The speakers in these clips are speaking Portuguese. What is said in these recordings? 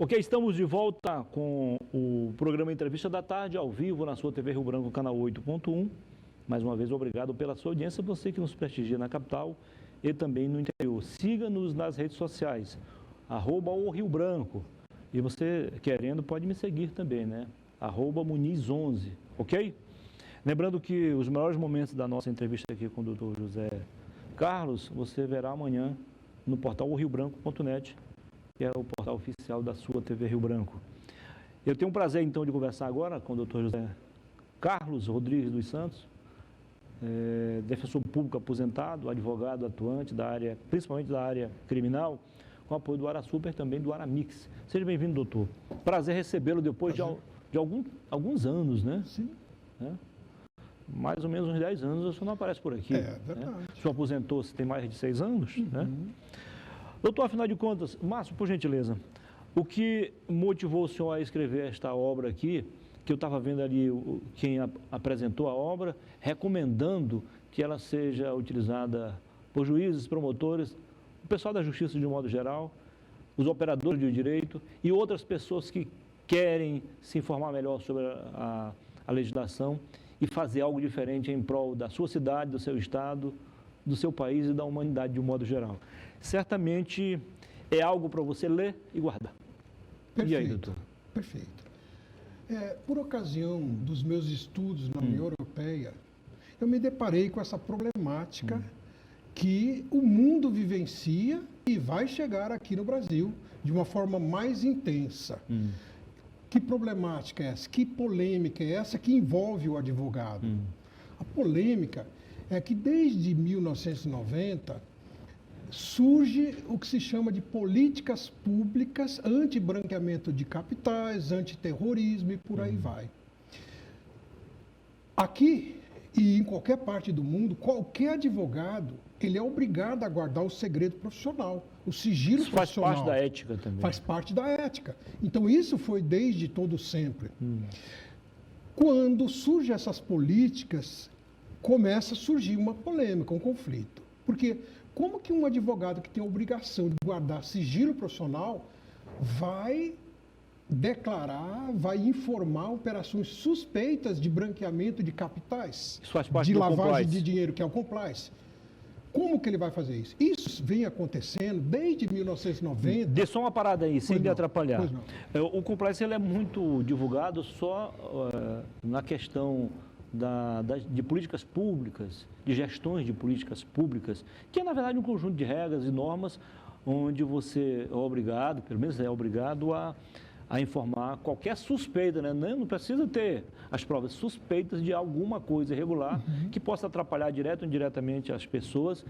Ok, estamos de volta com o programa Entrevista da Tarde, ao vivo na sua TV Rio Branco, canal 8.1. Mais uma vez, obrigado pela sua audiência, você que nos prestigia na capital e também no interior. Siga-nos nas redes sociais, @oRioBranco. E você, querendo, pode me seguir também, né? @Muniz11, ok? Lembrando que os melhores momentos da nossa entrevista aqui com o Dr. José Carlos, você verá amanhã no portal oriobranco.net, que é o portal oficial da sua TV Rio Branco. Eu tenho o prazer, então, de conversar agora com o Dr. José Carlos Rodrigues dos Santos, defensor público aposentado, advogado atuante da área, principalmente da área criminal, com apoio do AraSuper e também do Aramix. Seja bem-vindo, doutor. Prazer recebê-lo depois de alguns anos, né? Sim. Mais ou menos uns 10 anos, o senhor não aparece por aqui. É verdade. Né? O senhor aposentou-se tem mais de 6 anos, né? Doutor, afinal de contas, Márcio, por gentileza, o que motivou o senhor a escrever esta obra aqui, que eu estava vendo ali quem apresentou a obra, recomendando que ela seja utilizada por juízes, promotores, o pessoal da justiça de um modo geral, os operadores de direito e outras pessoas que querem se informar melhor sobre a legislação e fazer algo diferente em prol da sua cidade, do seu estado, do seu país e da humanidade de um modo geral. Certamente é algo para você ler e guardar. Perfeito, e aí, doutor? Perfeito. Por ocasião dos meus estudos na União Europeia, eu me deparei com essa problemática que o mundo vivencia e vai chegar aqui no Brasil de uma forma mais intensa. Que problemática é essa? Que polêmica é essa que envolve o advogado? A polêmica é que desde 1990 surge o que se chama de políticas públicas anti-branqueamento de capitais, antiterrorismo e por aí vai. Aqui e em qualquer parte do mundo, qualquer advogado, ele é obrigado a guardar o segredo profissional, o sigilo isso profissional. Faz parte da ética também. Faz parte da ética. Então isso foi desde todo sempre. Quando surgem essas políticas, começa a surgir uma polêmica, um conflito. Porque como que um advogado que tem a obrigação de guardar sigilo profissional vai declarar, vai informar operações suspeitas de branqueamento de capitais, isso faz parte de do lavagem compliance. de dinheiro, que é o compliance? Como que ele vai fazer isso? Isso vem acontecendo desde 1990. Dê só uma parada aí, sem me atrapalhar. Pois não. O compliance ele é muito divulgado só na questão de políticas públicas, de gestões de políticas públicas, que é, na verdade, um conjunto de regras e normas onde você é obrigado, pelo menos é obrigado a informar qualquer suspeita, né? Não precisa ter as provas suspeitas de alguma coisa irregular que possa atrapalhar direto ou indiretamente as pessoas,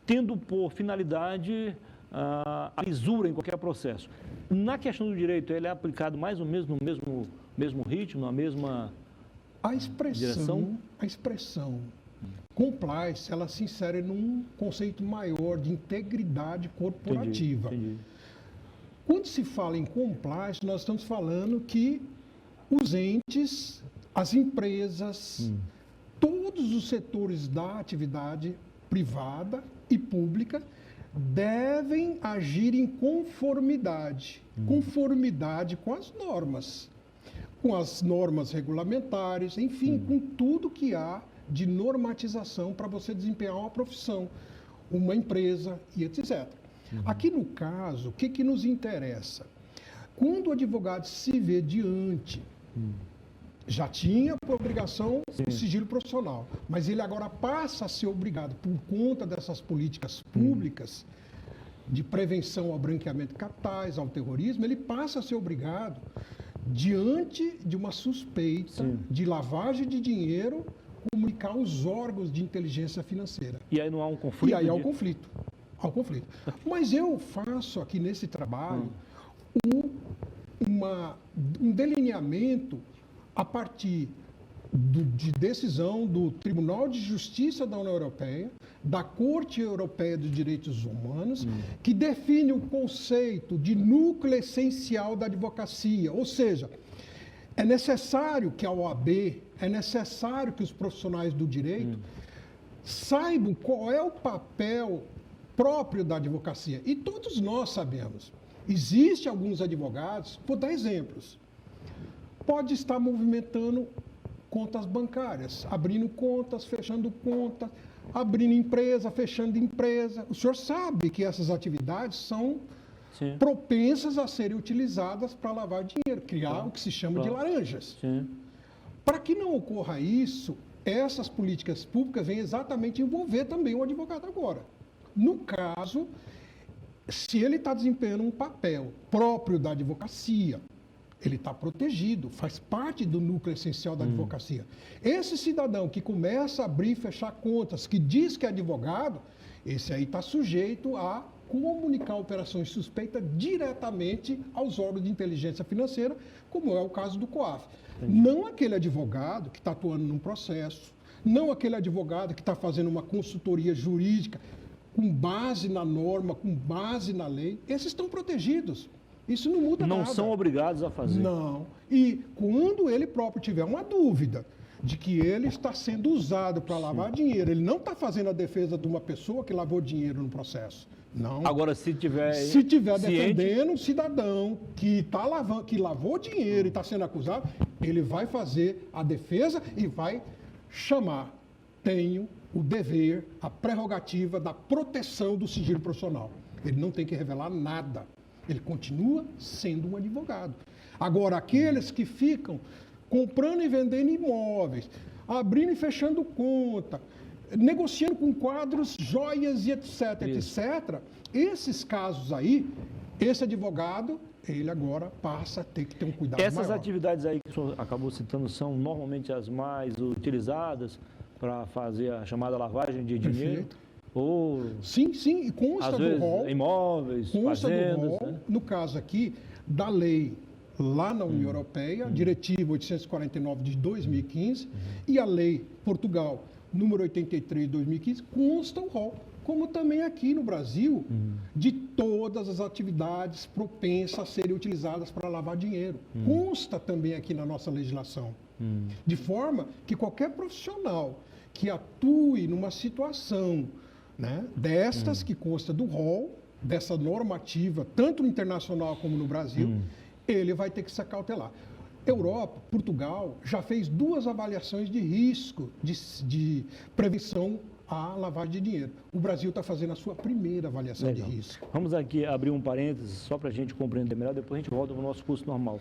tendo por finalidade a lisura em qualquer processo. Na questão do direito, ele é aplicado mais ou menos no mesmo ritmo, na mesma direção? A expressão compliance, ela se insere num conceito maior de integridade corporativa. Entendi. Quando se fala em compliance, nós estamos falando que os entes, as empresas, todos os setores da atividade privada e pública devem agir em conformidade. Conformidade com as normas regulamentares, enfim, com tudo que há de normatização para você desempenhar uma profissão, uma empresa e etc. Aqui no caso, o que nos interessa? Quando o advogado se vê diante, já tinha por obrigação o sigilo profissional, mas ele agora passa a ser obrigado, por conta dessas políticas públicas de prevenção ao branqueamento de capitais, ao terrorismo, ele passa a ser obrigado, diante de uma suspeita de lavagem de dinheiro, comunicar aos órgãos de inteligência financeira. E aí não há um conflito? E aí há um conflito. Mas eu faço aqui nesse trabalho um delineamento a partir de decisão do Tribunal de Justiça da União Europeia, da Corte Europeia dos Direitos Humanos, que define o conceito de núcleo essencial da advocacia. Ou seja, é necessário que a OAB, é necessário que os profissionais do direito saibam qual é o papel próprio da advocacia. E todos nós sabemos. Existem alguns advogados, vou dar exemplos, pode estar movimentando contas bancárias, abrindo contas, fechando contas, abrindo empresa, fechando empresa. O senhor sabe que essas atividades são propensas a serem utilizadas para lavar dinheiro, criar o que se chama de laranjas. Para que não ocorra isso, essas políticas públicas vêm exatamente envolver também o advogado agora. No caso, se ele está desempenhando um papel próprio da advocacia, ele está protegido, faz parte do núcleo essencial da advocacia. Esse cidadão que começa a abrir e fechar contas, que diz que é advogado, esse aí está sujeito a comunicar operações suspeitas diretamente aos órgãos de inteligência financeira, como é o caso do COAF. Não aquele advogado que está atuando num processo, não aquele advogado que está fazendo uma consultoria jurídica com base na norma, com base na lei. Esses estão protegidos. Isso não muda nada. Não são obrigados a fazer. Não. E quando ele próprio tiver uma dúvida de que ele está sendo usado para lavar dinheiro, ele não está fazendo a defesa de uma pessoa que lavou dinheiro no processo. Não. Agora, se tiver defendendo um cidadão que lavou dinheiro e está sendo acusado, ele vai fazer a defesa e vai chamar. Tenho o dever, a prerrogativa da proteção do sigilo profissional. Ele não tem que revelar nada. Ele continua sendo um advogado. Agora, aqueles que ficam comprando e vendendo imóveis, abrindo e fechando conta, negociando com quadros, joias e etc, etc, esses casos aí, esse advogado, ele agora passa a ter que ter um cuidado maior. Essas atividades aí que o senhor acabou citando são normalmente as mais utilizadas para fazer a chamada lavagem de dinheiro? Perfeito. Ou, sim, e consta às do vezes, rol. Imóveis, consta fazendas. Do rol, né? No caso aqui, da lei lá na União Europeia, Diretiva 849 de 2015, e a lei Portugal, número 83 de 2015, consta o rol. Como também aqui no Brasil, de todas as atividades propensas a serem utilizadas para lavar dinheiro. Consta também aqui na nossa legislação. De forma que qualquer profissional que atue numa situação, né, destas que consta do rol, dessa normativa, tanto no internacional como no Brasil, ele vai ter que se acautelar. Europa, Portugal, já fez 2 avaliações de risco de prevenção à lavagem de dinheiro. O Brasil está fazendo a sua primeira avaliação de risco. Vamos aqui abrir um parênteses, só para a gente compreender melhor, depois a gente volta para o nosso curso normal.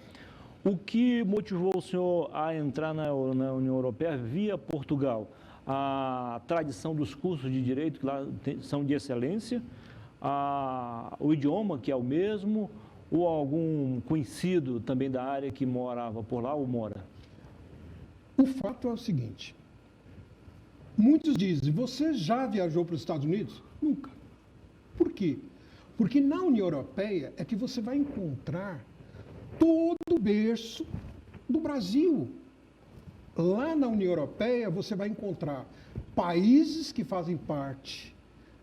O que motivou o senhor a entrar na União Europeia via Portugal? A tradição dos cursos de direito, que lá são de excelência, o idioma, que é o mesmo, ou algum conhecido também da área que morava por lá ou mora? O fato é o seguinte, muitos dizem, você já viajou para os Estados Unidos? Nunca. Por quê? Porque na União Europeia é que você vai encontrar todo o berço do Brasil. Lá na União Europeia, você vai encontrar países que fazem parte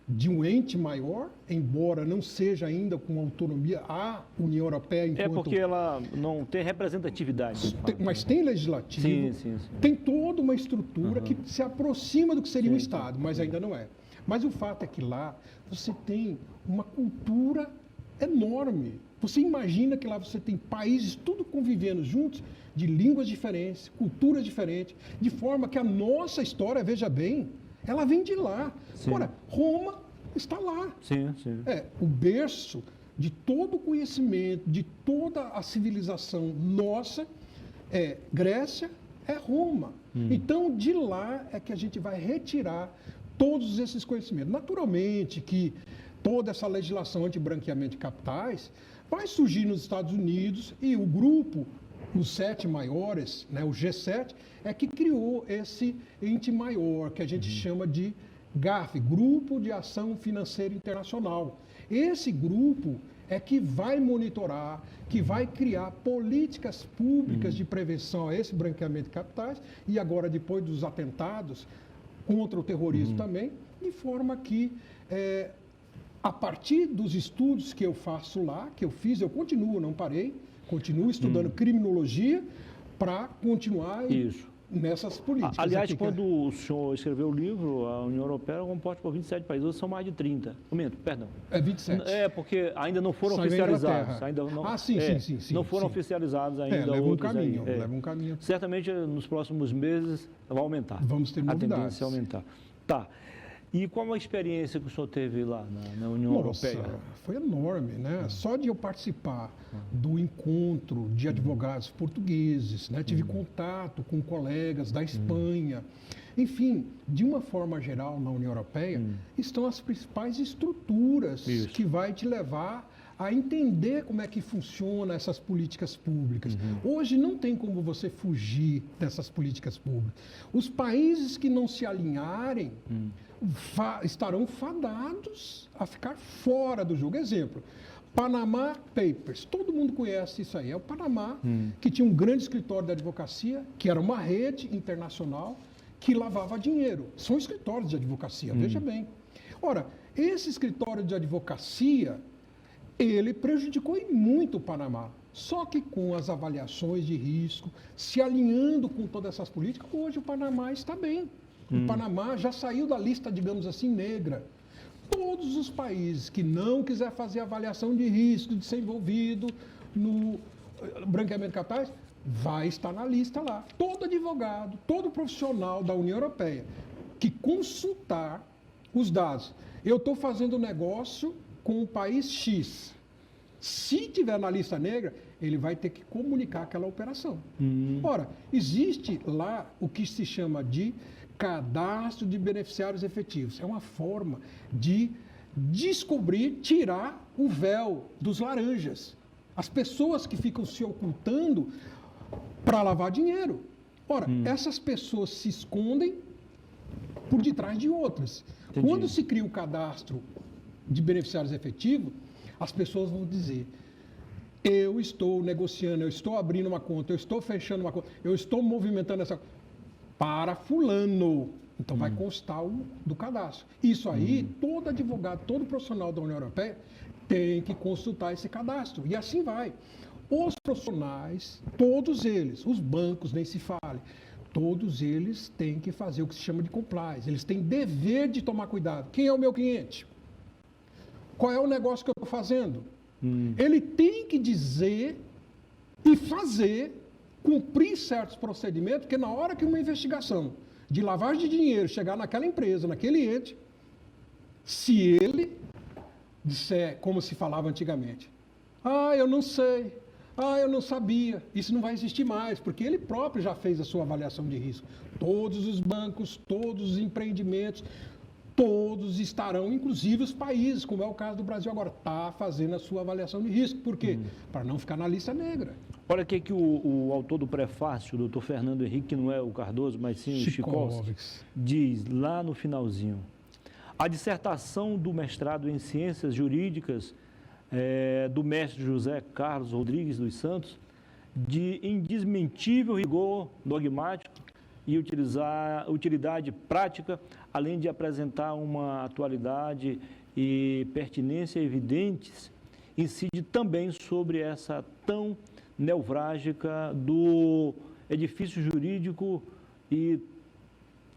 de um ente maior, embora não seja ainda com autonomia a União Europeia enquanto... É porque ela não tem representatividade. Mas tem legislativo, sim. tem toda uma estrutura que se aproxima do que seria um Estado, mas ainda não é. Mas o fato é que lá você tem uma cultura enorme. Você imagina que lá você tem países tudo convivendo juntos, de línguas diferentes, culturas diferentes, de forma que a nossa história, veja bem, ela vem de lá. Ora, Roma está lá. Sim. É o berço de todo o conhecimento, de toda a civilização nossa, Grécia, é Roma. Então, de lá é que a gente vai retirar todos esses conhecimentos. Naturalmente que toda essa legislação anti-branqueamento de capitais vai surgir nos Estados Unidos e o grupo, os 7 maiores, né, o G7, é que criou esse ente maior, que a gente chama de GAF, Grupo de Ação Financeira Internacional. Esse grupo é que vai monitorar, que vai criar políticas públicas de prevenção a esse branqueamento de capitais e agora, depois dos atentados contra o terrorismo também, de forma que, a partir dos estudos que eu faço lá, que eu fiz, eu continuo, não parei, continuo estudando criminologia para continuar nessas políticas. Aliás, aqui, quando o senhor escreveu o livro, a União Europeia era composta por 27 países, hoje são mais de 30. Perdão. É 27. É, porque ainda não foram Saiu a oficializados. Inglaterra. Ainda não, sim. Não foram oficializados ainda leva um outros caminho, aí. leva um caminho. Certamente nos próximos meses vai aumentar. Vamos ter novidades. A tendência é aumentar. Tá. E qual a experiência que o senhor teve lá na União Europeia? Foi enorme, né? Só de eu participar do encontro de advogados portugueses, né? Tive contato com colegas da Espanha. Enfim, de uma forma geral, na União Europeia, estão as principais estruturas que vai te levar a entender como é que funciona essas políticas públicas. Hoje não tem como você fugir dessas políticas públicas. Os países que não se alinharem estarão fadados a ficar fora do jogo. Exemplo, Panama Papers. Todo mundo conhece isso aí. É o Panamá, que tinha um grande escritório de advocacia, que era uma rede internacional que lavava dinheiro. São escritórios de advocacia, veja bem. Ora, esse escritório de advocacia, ele prejudicou muito o Panamá. Só que com as avaliações de risco, se alinhando com todas essas políticas, hoje o Panamá está bem. O Panamá já saiu da lista, digamos assim, negra. Todos os países que não quiser fazer avaliação de risco, de ser envolvido no branqueamento de capitais, vai estar na lista lá. Todo advogado, todo profissional da União Europeia que consultar os dados. Eu estou fazendo negócio com o país X. Se tiver na lista negra, ele vai ter que comunicar aquela operação. Ora, existe lá o que se chama de cadastro de beneficiários efetivos. É uma forma de descobrir, tirar o véu dos laranjas. As pessoas que ficam se ocultando para lavar dinheiro. Ora, essas pessoas se escondem por detrás de outras. Entendi. Quando se cria um cadastro de beneficiários efetivos, as pessoas vão dizer: eu estou negociando, eu estou abrindo uma conta, eu estou fechando uma conta, eu estou movimentando essa para fulano. Então vai constar do cadastro. Isso aí, todo advogado, todo profissional da União Europeia tem que consultar esse cadastro. E assim vai. Os profissionais, todos eles, os bancos, nem se fale, todos eles têm que fazer o que se chama de compliance. Eles têm dever de tomar cuidado. Quem é o meu cliente? Qual é o negócio que eu estou fazendo? Ele tem que dizer e fazer, cumprir certos procedimentos, porque na hora que uma investigação de lavagem de dinheiro chegar naquela empresa, naquele ente, se ele disser, como se falava antigamente, eu não sei, eu não sabia, isso não vai existir mais, porque ele próprio já fez a sua avaliação de risco. Todos os bancos, todos os empreendimentos, todos estarão, inclusive os países, como é o caso do Brasil agora, está fazendo a sua avaliação de risco. Por quê? Para não ficar na lista negra. Olha o que o autor do prefácio, o doutor Fernando Henrique, que não é o Cardoso, mas sim o Chikovski, diz lá no finalzinho. A dissertação do mestrado em Ciências Jurídicas do mestre José Carlos Rodrigues dos Santos, de indesmentível rigor dogmático e utilidade prática, além de apresentar uma atualidade e pertinência evidentes, incide também sobre essa tão nevrálgica do edifício jurídico e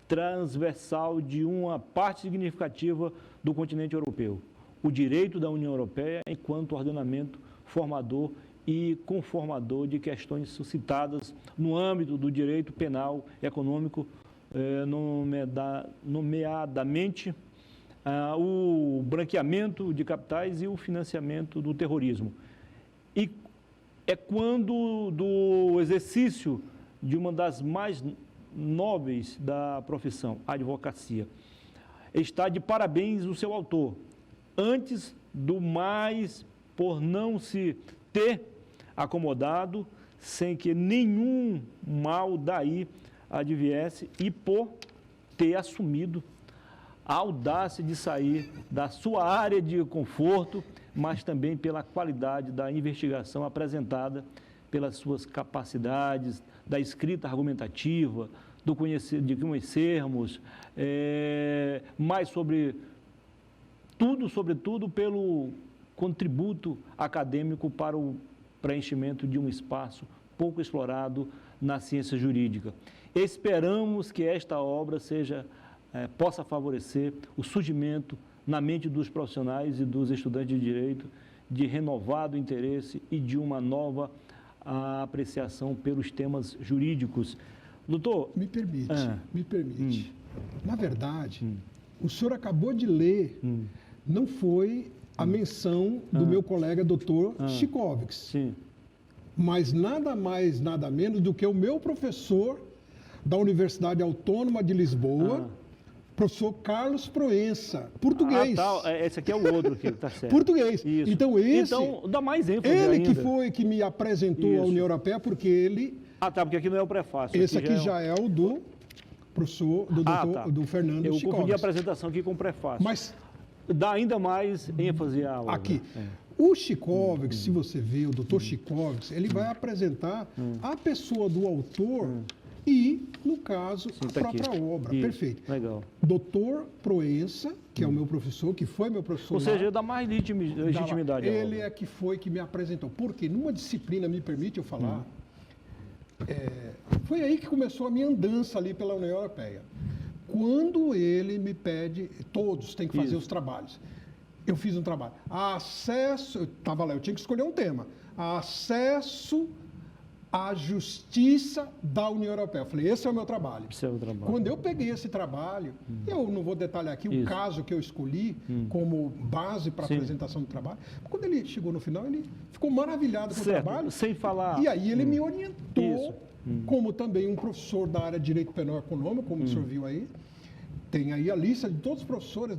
transversal de uma parte significativa do continente europeu, o direito da União Europeia enquanto ordenamento formador e conformador de questões suscitadas no âmbito do direito penal e econômico, nomeadamente o branqueamento de capitais e o financiamento do terrorismo. E é quando do exercício de uma das mais nobres da profissão, a advocacia. Está de parabéns o seu autor. Antes do mais, por não se ter acomodado, sem que nenhum mal daí adviesse, e por ter assumido a audácia de sair da sua área de conforto, mas também pela qualidade da investigação apresentada, pelas suas capacidades, da escrita argumentativa, de conhecermos, mais sobretudo pelo contributo acadêmico para o preenchimento de um espaço pouco explorado na ciência jurídica. esperamos que esta obra possa favorecer o surgimento na mente dos profissionais e dos estudantes de direito de renovado interesse e de uma nova apreciação pelos temas jurídicos. Doutor... Me permite. Na verdade, o senhor acabou de ler, não foi a menção do meu colega doutor Chikovics. Sim. Mas nada mais, nada menos do que o meu professor da Universidade Autônoma de Lisboa, professor Carlos Proença, português. Esse aqui é o outro que está certo. Português. Isso. Então, dá mais ênfase ele ainda. que foi que me apresentou à União Europeia, porque ele... Porque aqui não é o prefácio. Esse aqui já é o do professor, do Fernando Chikovics. Eu confundi a apresentação aqui com o prefácio. Mas dá ainda mais ênfase à obra. Aqui. O Chikovics, se você ver, o doutor Chikovics, ele vai apresentar a pessoa do autor e, no caso, a própria obra. Isso. Perfeito. Legal. Doutor Proença, que é o meu professor, que foi meu professor. Ou seja, dá mais legitimidade. Ele é que foi que me apresentou. Porque numa disciplina, me permite eu falar, foi aí que começou a minha andança ali pela União Europeia. Quando ele me pede, todos têm que fazer os trabalhos. Eu fiz um trabalho. Acesso, eu estava lá, eu tinha que escolher um tema. Acesso à justiça da União Europeia. Eu falei, esse é o meu trabalho. Esse é o trabalho. Quando eu peguei esse trabalho, eu não vou detalhar aqui o caso que eu escolhi como base para a apresentação do trabalho. Quando ele chegou no final, ele ficou maravilhado com o trabalho. Sem falar... E aí ele me orientou, como também um professor da área de Direito Penal Econômico, como o senhor viu aí. Tem aí a lista de todos os professores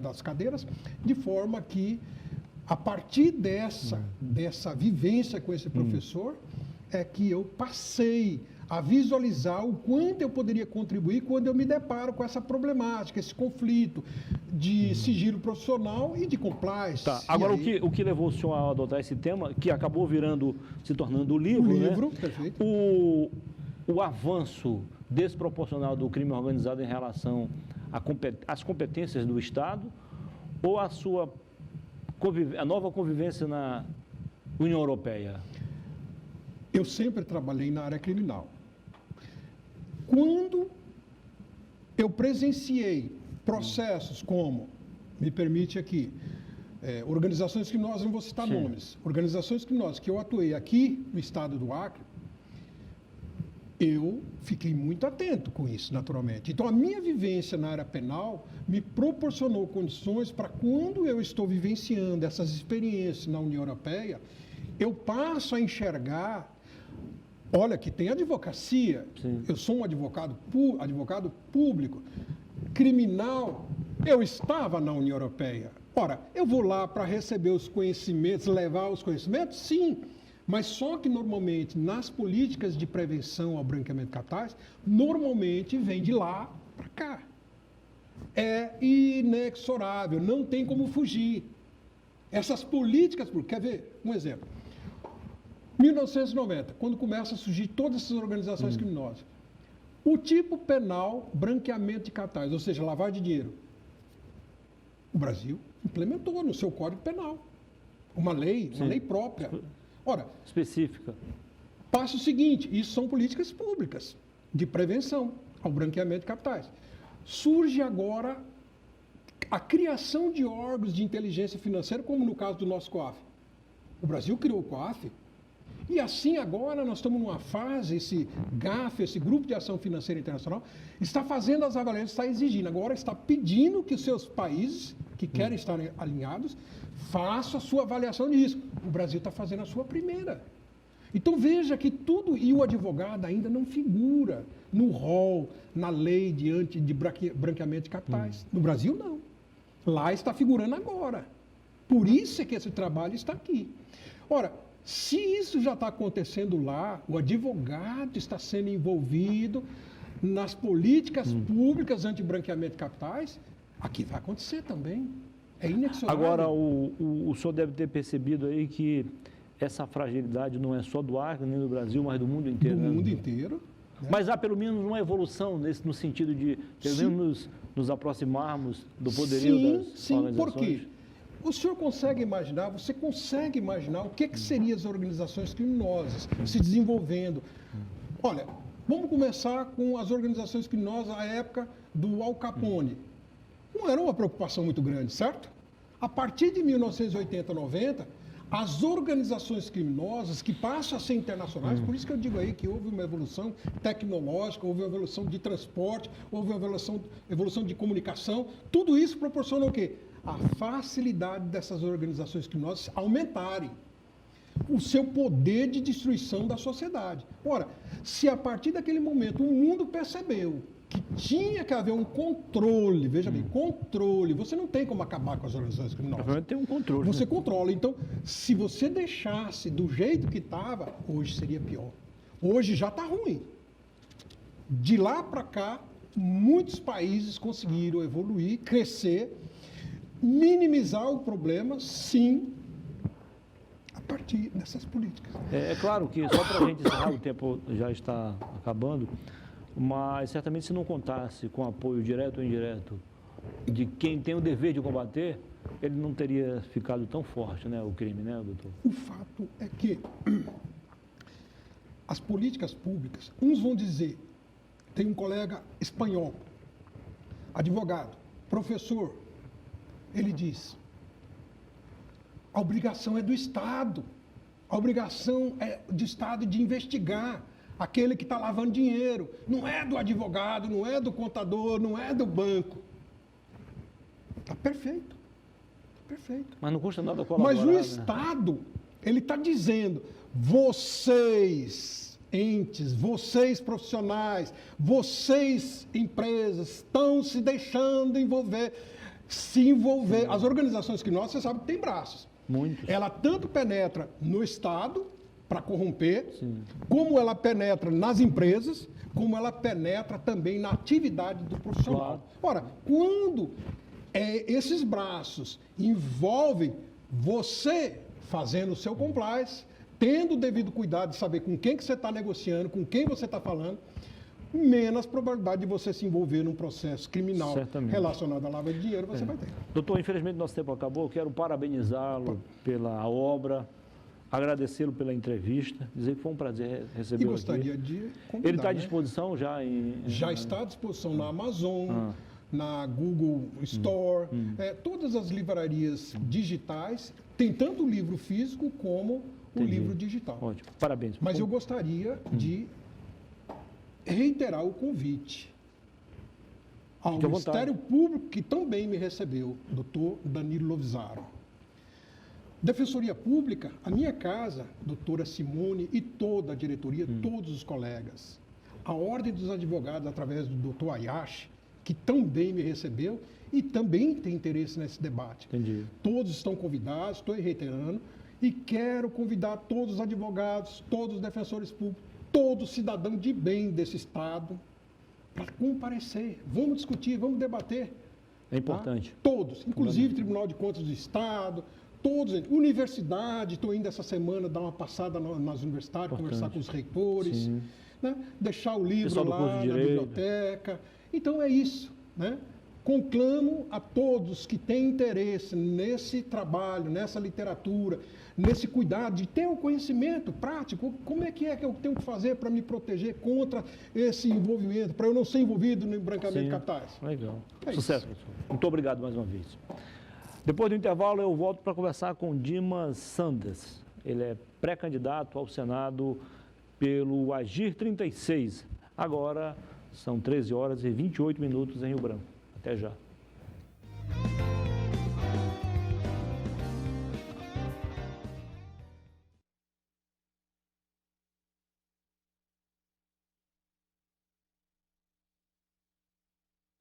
das cadeiras, de forma que, a partir dessa vivência com esse professor, é que eu passei a visualizar o quanto eu poderia contribuir quando eu me deparo com essa problemática, esse conflito de sigilo profissional e de compliance. Agora, o que levou o senhor a adotar esse tema, que acabou se tornando o livro, perfeito. O avanço desproporcional do crime organizado em relação às competências do Estado ou a nova convivência na União Europeia? Eu sempre trabalhei na área criminal. Quando eu presenciei processos como, me permite aqui, organizações criminosas, não vou citar nomes, organizações criminosas que eu atuei aqui no estado do Acre, eu fiquei muito atento com isso, naturalmente. Então, a minha vivência na área penal me proporcionou condições para, quando eu estou vivenciando essas experiências na União Europeia, eu passo a enxergar, olha, que tem advocacia, eu sou um advogado público, criminal, eu estava na União Europeia. Ora, eu vou lá para receber os conhecimentos, levar os conhecimentos? Sim. Mas só que, normalmente, nas políticas de prevenção ao branqueamento de capitais, normalmente vem de lá para cá. É inexorável, não tem como fugir. Essas políticas, quer ver? Um exemplo. 1990, quando começam a surgir todas essas organizações criminosas. O tipo penal, branqueamento de capitais, ou seja, lavagem de dinheiro. O Brasil implementou no seu Código Penal uma lei própria. Ora, específica. Passa o seguinte, isso são políticas públicas de prevenção ao branqueamento de capitais. Surge agora a criação de órgãos de inteligência financeira, como no caso do nosso COAF. O Brasil criou o COAF, e assim agora nós estamos numa fase, esse GAF, esse Grupo de Ação Financeira Internacional, está fazendo as avaliações, está exigindo, agora está pedindo que os seus países, que querem estar alinhados, façam a sua avaliação de risco. O Brasil está fazendo a sua primeira. Então veja que tudo, e o advogado ainda não figura no rol, na lei de branqueamento de capitais. No Brasil, não. Lá está figurando agora. Por isso é que esse trabalho está aqui. Ora, se isso já está acontecendo lá, o advogado está sendo envolvido nas políticas públicas anti-branqueamento de capitais, aqui vai acontecer também. É inexorável. Agora, o senhor deve ter percebido aí que essa fragilidade não é só do Acre, nem do Brasil, mas do mundo inteiro. Do mundo inteiro. Né? Mas há pelo menos uma evolução no sentido de, pelo menos, nos aproximarmos do poderio das organizações. Por quê? Você consegue imaginar o que seriam as organizações criminosas se desenvolvendo? Olha, Vamos começar com as organizações criminosas à época do Al Capone. Não era uma preocupação muito grande, certo? A partir de 1980, 90, as organizações criminosas que passam a ser internacionais, por isso que eu digo aí que houve uma evolução tecnológica, houve uma evolução de transporte, houve uma evolução de comunicação, tudo isso proporciona o quê? A facilidade dessas organizações criminosas aumentarem o seu poder de destruição da sociedade. Ora, se a partir daquele momento o mundo percebeu que tinha que haver um controle, veja bem, controle, você não tem como acabar com as organizações criminosas. Tem um controle. Você controla. Então, se você deixasse do jeito que estava, hoje seria pior. Hoje já está ruim. De lá para cá, muitos países conseguiram evoluir, crescer, minimizar o problema, sim, a partir dessas políticas. É claro que, só para a gente encerrar, o tempo já está acabando, mas certamente se não contasse com apoio direto ou indireto de quem tem o dever de combater, ele não teria ficado tão forte, né, o crime, né, doutor? O fato é que as políticas públicas, uns vão dizer, tem um colega espanhol, advogado, professor, ele diz, a obrigação é do Estado, a obrigação é do Estado de investigar aquele que está lavando dinheiro, não é do advogado, não é do contador, não é do banco. Está perfeito. Perfeito. Mas não custa nada colaborar. Mas o Estado, ele está dizendo, vocês, entes, vocês profissionais, vocês empresas, estão se deixando envolver, se envolver. Sim. As organizações criminosas, você sabe que tem braços. Muitos. Ela tanto penetra no Estado, para corromper, sim, como ela penetra nas empresas, como ela penetra também na atividade do profissional. Claro. Ora, quando esses braços envolvem você fazendo o seu compliance, tendo o devido cuidado de saber com quem que você está negociando, com quem você está falando, menos probabilidade de você se envolver num processo criminal certamente relacionado à lavagem de dinheiro você vai ter. Doutor, infelizmente nosso tempo acabou. Quero parabenizá-lo pela obra, agradecê-lo pela entrevista, dizer que foi um prazer recebê-lo aqui. E gostaria de convidar, ele está à disposição já Já está à disposição na Amazon, na Google Store, todas as livrarias digitais, tem tanto o livro físico como o livro digital. Ótimo, parabéns. Mas eu gostaria de reiterar o convite ao Ministério Público, que também me recebeu, doutor Danilo Lovisaro. Defensoria Pública, a minha casa, doutora Simone e toda a diretoria, todos os colegas, a Ordem dos Advogados, através do doutor Ayashi, que também me recebeu e também tem interesse nesse debate. Entendi. Todos estão convidados, estou reiterando, e quero convidar todos os advogados, todos os defensores públicos, todo cidadão de bem desse Estado para comparecer. Vamos discutir, vamos debater. É importante. Tá? Todos, inclusive Tribunal de Contas do Estado, todos, universidade, estou indo essa semana dar uma passada nas universidades, conversar com os reitores, né? Deixar o livro lá na biblioteca. Então é isso, né? Conclamo a todos que têm interesse nesse trabalho, nessa literatura, nesse cuidado de ter um conhecimento prático, como é que eu tenho que fazer para me proteger contra esse envolvimento, para eu não ser envolvido no embranqueamento de capitais. Legal. Sucesso, professor. Muito obrigado mais uma vez. Depois do intervalo, eu volto para conversar com Dimas Sanders. Ele é pré-candidato ao Senado pelo Agir 36. Agora são 13 horas e 28 minutos em Rio Branco. Até já.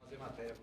Fazer matéria.